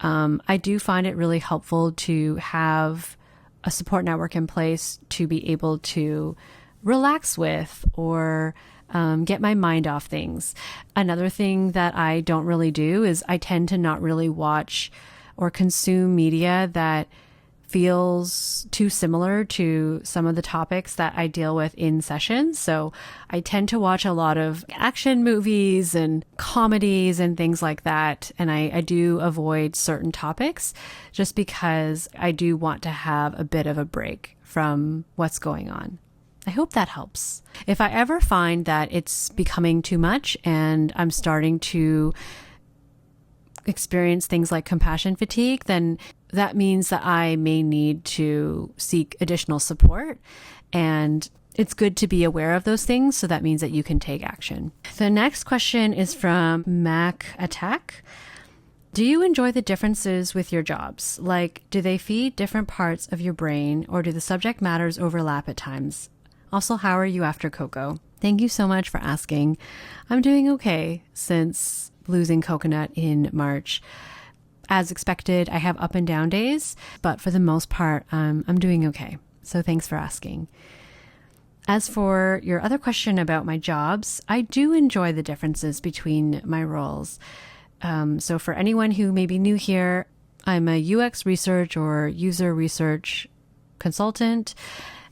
I do find it really helpful to have a support network in place to be able to relax with, or get my mind off things. Another thing that I don't really do is I tend to not really watch or consume media that feels too similar to some of the topics that I deal with in sessions. So I tend to watch a lot of action movies and comedies and things like that. And I do avoid certain topics just because I do want to have a bit of a break from what's going on. I hope that helps. If I ever find that it's becoming too much and I'm starting to experience things like compassion fatigue, then that means that I may need to seek additional support. And it's good to be aware of those things. So that means that you can take action. The next question is from Mac Attack. Do you enjoy the differences with your jobs? Like, do they feed different parts of your brain, or do the subject matters overlap at times? Also, how are you after Coco? Thank you so much for asking. I'm doing okay since losing Coconut in March. As expected, I have up and down days, but for the most part, I'm doing okay. So thanks for asking. As for your other question about my jobs, I do enjoy the differences between my roles. So for anyone who may be new here, I'm a UX research or user research consultant,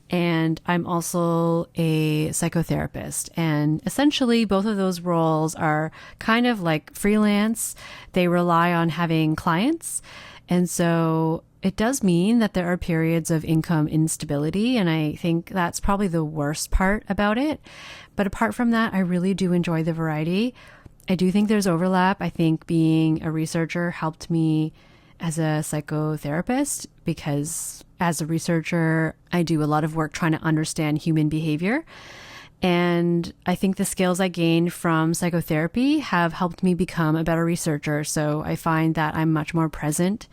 and I'm also a psychotherapist. And essentially, both of those roles are kind of like freelance. They rely on having clients. And so it does mean that there are periods of income instability. And I think that's probably the worst part about it. But apart from that, I really do enjoy the variety. I do think there's overlap. I think being a researcher helped me as a psychotherapist because as a researcher, I do a lot of work trying to understand human behavior. And I think the skills I gained from psychotherapy have helped me become a better researcher. So I find that I'm much more present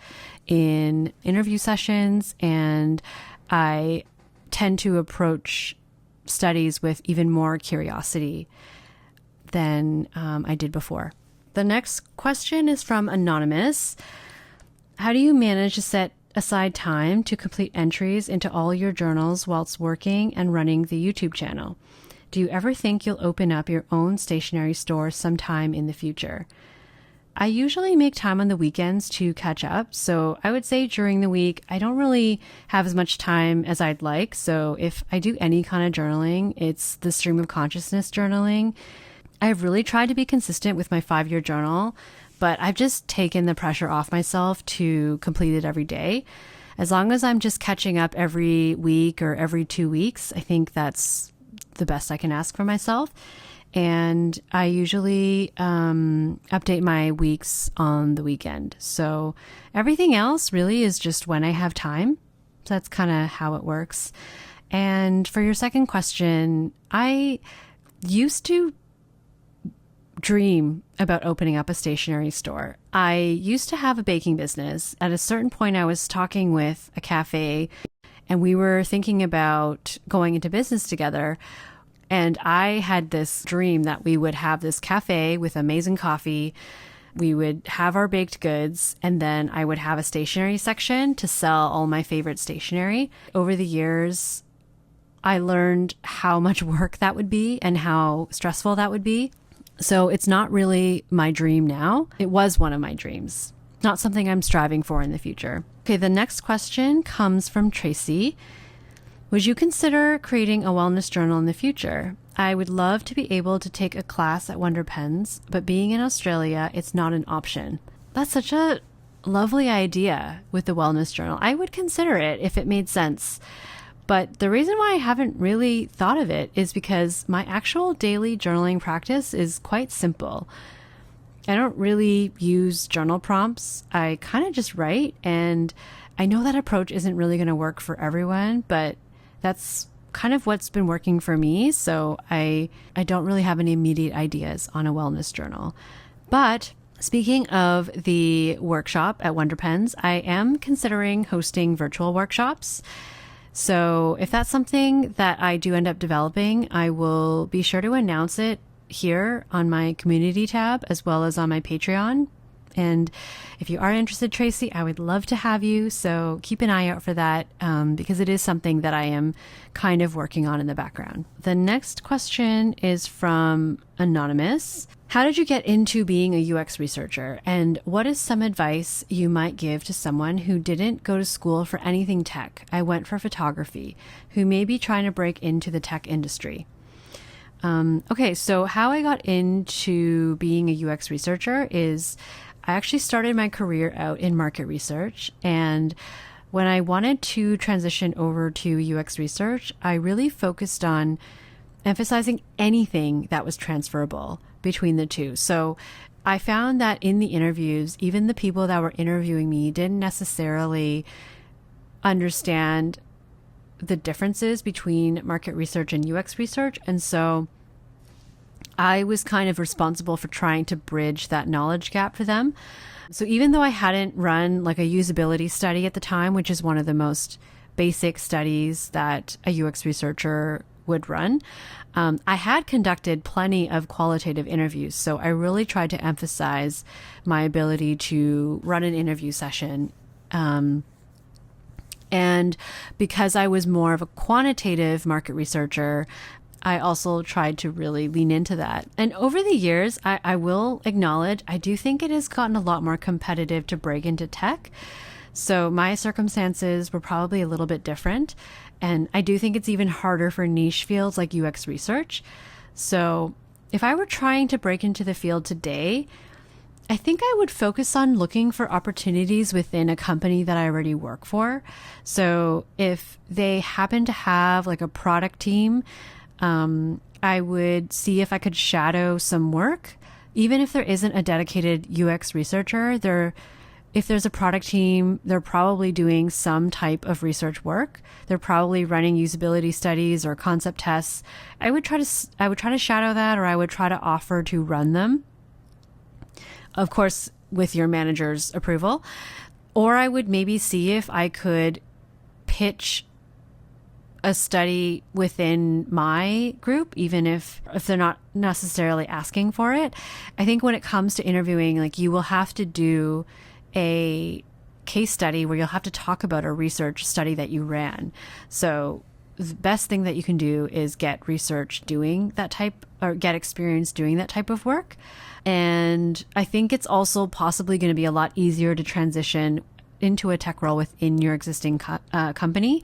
in interview sessions, and I tend to approach studies with even more curiosity than I did before. The next question is from Anonymous. How do you manage to set aside time to complete entries into all your journals whilst working and running the YouTube channel? Do you ever think you'll open up your own stationery store sometime in the future? I usually make time on the weekends to catch up. So I would say during the week, I don't really have as much time as I'd like. So if I do any kind of journaling, it's the stream of consciousness journaling. I've really tried to be consistent with my 5-year journal, but I've just taken the pressure off myself to complete it every day. As long as I'm just catching up every week or every 2 weeks, I think that's the best I can ask for myself. And I usually update my weeks on the weekend. So everything else really is just when I have time. So that's kind of how it works. And for your second question, I used to dream about opening up a stationery store. I used to have a baking business. At a certain point, I was talking with a cafe and we were thinking about going into business together. And I had this dream that we would have this cafe with amazing coffee. We would have our baked goods, and then I would have a stationery section to sell all my favorite stationery. Over the years, I learned how much work that would be and how stressful that would be. So it's not really my dream now. It was one of my dreams, not something I'm striving for in the future. Okay, the next question comes from Tracy. Would you consider creating a wellness journal in the future? I would love to be able to take a class at Wonder Pens, but being in Australia, it's not an option. That's such a lovely idea with the wellness journal. I would consider it if it made sense. But the reason why I haven't really thought of it is because my actual daily journaling practice is quite simple. I don't really use journal prompts. I kind of just write, and I know that approach isn't really going to work for everyone, but that's kind of what's been working for me. So I don't really have any immediate ideas on a wellness journal. But speaking of the workshop at Wonder Pens, I am considering hosting virtual workshops. So if that's something that I do end up developing, I will be sure to announce it here on my community tab as well as on my Patreon. And if you are interested, Tracy, I would love to have you. So keep an eye out for that because it is something that I am kind of working on in the background. The next question is from Anonymous. How did you get into being a UX researcher? And what is some advice you might give to someone who didn't go to school for anything tech? I went for photography, who may be trying to break into the tech industry. Okay, so how I got into being a UX researcher is I actually started my career out in market research, and when I wanted to transition over to UX research, I really focused on emphasizing anything that was transferable between the two. So I found that in the interviews, even the people that were interviewing me didn't necessarily understand the differences between market research and UX research. And so I was kind of responsible for trying to bridge that knowledge gap for them. So even though I hadn't run like a usability study at the time, which is one of the most basic studies that a UX researcher would run, I had conducted plenty of qualitative interviews. So I really tried to emphasize my ability to run an interview session. And because I was more of a quantitative market researcher, I also tried to really lean into that. And over the years, I will acknowledge, I do think it has gotten a lot more competitive to break into tech. So my circumstances were probably a little bit different. And I do think it's even harder for niche fields like UX research. So if I were trying to break into the field today, I think I would focus on looking for opportunities within a company that I already work for. So if they happen to have like a product team, I would see if I could shadow some work. Even if there isn't a dedicated UX researcher, if there's a product team, they're probably doing some type of research work. They're probably running usability studies or concept tests. I would try to shadow that, or I would try to offer to run them. Of course, with your manager's approval. Or I would maybe see if I could pitch a study within my group, even if they're not necessarily asking for it. I think when it comes to interviewing, like, you will have to do a case study where you'll have to talk about a research study that you ran. So the best thing that you can do is get research doing that type, or get experience doing that type of work. And I think it's also possibly going to be a lot easier to transition into a tech role within your existing company.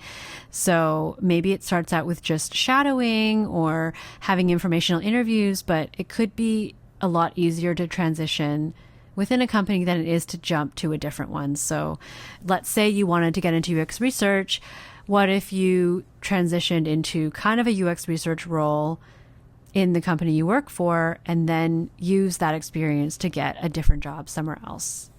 So maybe it starts out with just shadowing or having informational interviews, but it could be a lot easier to transition within a company than it is to jump to a different one. So let's say you wanted to get into UX research. What if you transitioned into kind of a UX research role in the company you work for, and then use that experience to get a different job somewhere else?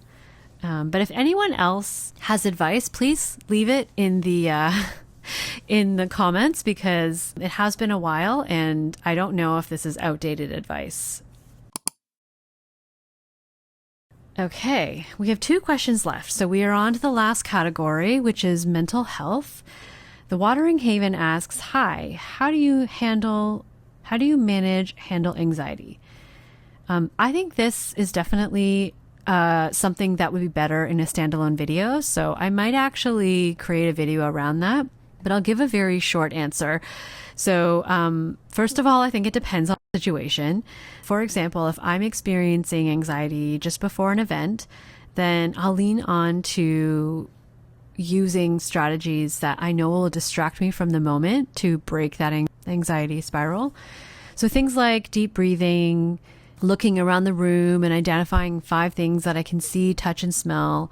But if anyone else has advice, please leave it in the comments, because it has been a while and I don't know if this is outdated advice. Okay, we have 2 questions left. So we are on to the last category, which is mental health. The Watering Haven asks, hi, how do you handle anxiety? I think this is definitely something that would be better in a standalone video. So I might actually create a video around that, but I'll give a very short answer. So first of all, I think it depends on the situation. For example, if I'm experiencing anxiety just before an event, then I'll lean on to using strategies that I know will distract me from the moment to break that anxiety spiral. So things like deep breathing, looking around the room and identifying 5 things that I can see, touch, and smell.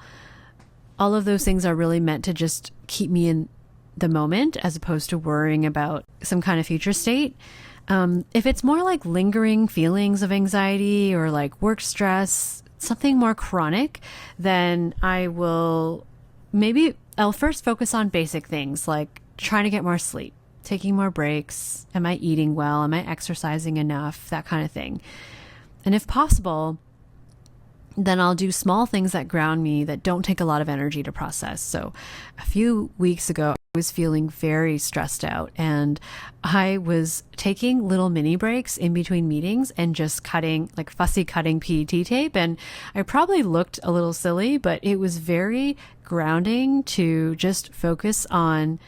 All of those things are really meant to just keep me in the moment as opposed to worrying about some kind of future state. If it's more like lingering feelings of anxiety or like work stress, something more chronic, then I'll first focus on basic things like trying to get more sleep, taking more breaks. Am I eating well? Am I exercising enough? That kind of thing. And if possible, then I'll do small things that ground me that don't take a lot of energy to process. So a few weeks ago, I was feeling very stressed out, and I was taking little mini breaks in between meetings and just fussy cutting PET tape. And I probably looked a little silly, but it was very grounding to just focus on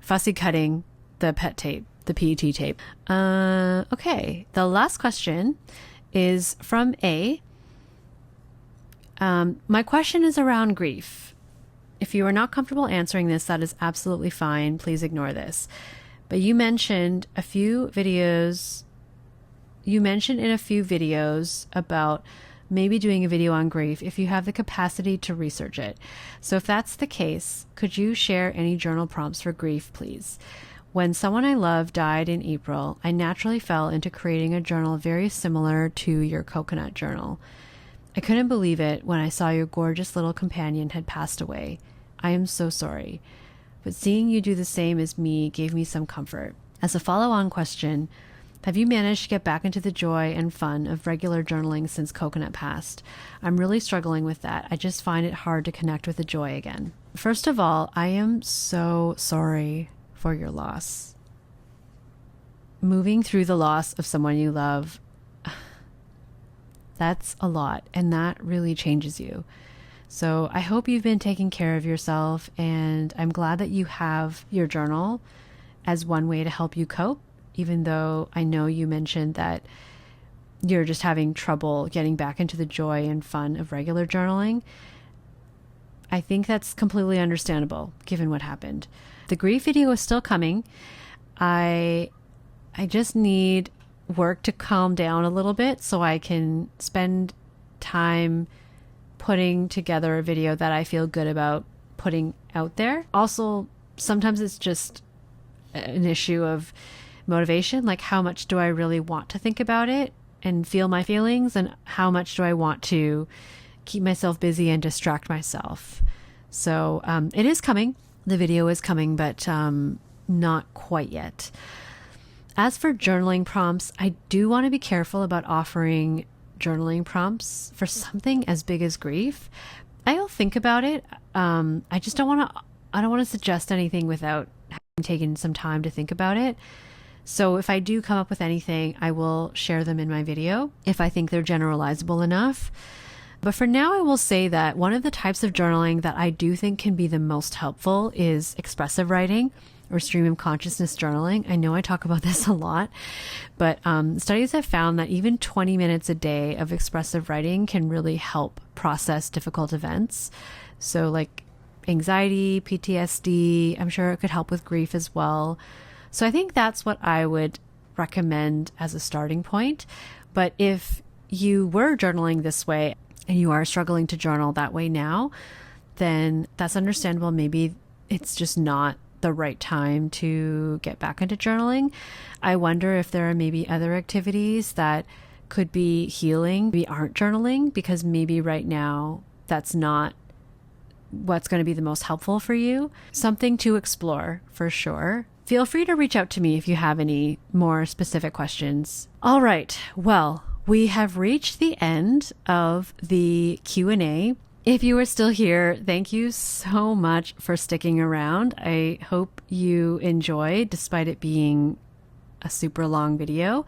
fussy cutting the PET tape. Okay. The last question is from A. My question is around grief. If you are not comfortable answering this, that is absolutely fine. Please ignore this. But you mentioned in a few videos about maybe doing a video on grief if you have the capacity to research it. So if that's the case, could you share any journal prompts for grief, please? When someone I love died in April, I naturally fell into creating a journal very similar to your coconut journal. I couldn't believe it when I saw your gorgeous little companion had passed away. I am so sorry. But seeing you do the same as me gave me some comfort. As a follow-on question, have you managed to get back into the joy and fun of regular journaling since Coconut passed? I'm really struggling with that. I just find it hard to connect with the joy again. First of all, I am so sorry for your loss. Moving through the loss of someone you love, that's a lot, and that really changes you. So I hope you've been taking care of yourself, and I'm glad that you have your journal as one way to help you cope. even though I know you mentioned that you're just having trouble getting back into the joy and fun of regular journaling. I think that's completely understandable given what happened. The grief video is still coming. I just need work to calm down a little bit so I can spend time putting together a video that I feel good about putting out there. Also, sometimes it's just an issue of motivation, like how much do I really want to think about it and feel my feelings, and how much do I want to keep myself busy and distract myself. So it is coming. The video is coming, but not quite yet. As for journaling prompts, I do want to be careful about offering journaling prompts for something as big as grief. I'll think about it. I just don't want to suggest anything without having taken some time to think about it. So if I do come up with anything, I will share them in my video if I think they're generalizable enough. But for now, I will say that one of the types of journaling that I do think can be the most helpful is expressive writing or stream of consciousness journaling. I know I talk about this a lot, but studies have found that even 20 minutes a day of expressive writing can really help process difficult events. So like anxiety, PTSD, I'm sure it could help with grief as well. So I think that's what I would recommend as a starting point. But if you were journaling this way and you are struggling to journal that way now, then that's understandable. Maybe it's just not the right time to get back into journaling. I wonder if there are maybe other activities that could be healing, maybe aren't journaling, because maybe right now that's not what's going to be the most helpful for you. Something to explore for sure. Feel free to reach out to me if you have any more specific questions. All right. Well, we have reached the end of the Q&A. If you are still here, thank you so much for sticking around. I hope you enjoyed, despite it being a super long video.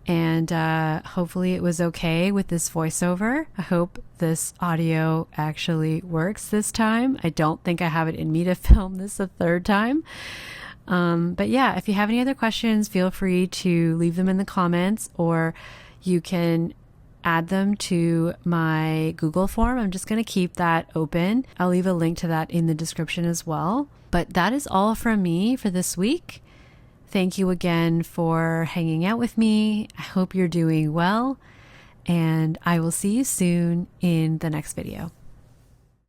And hopefully it was okay with this voiceover. I hope this audio actually works this time. I don't think I have it in me to film this a third time. But yeah, if you have any other questions, feel free to leave them in the comments, or you can add them to my Google form. I'm just going to keep that open. I'll leave a link to that in the description as well. But that is all from me for this week. Thank you again for hanging out with me. I hope you're doing well, and I will see you soon in the next video.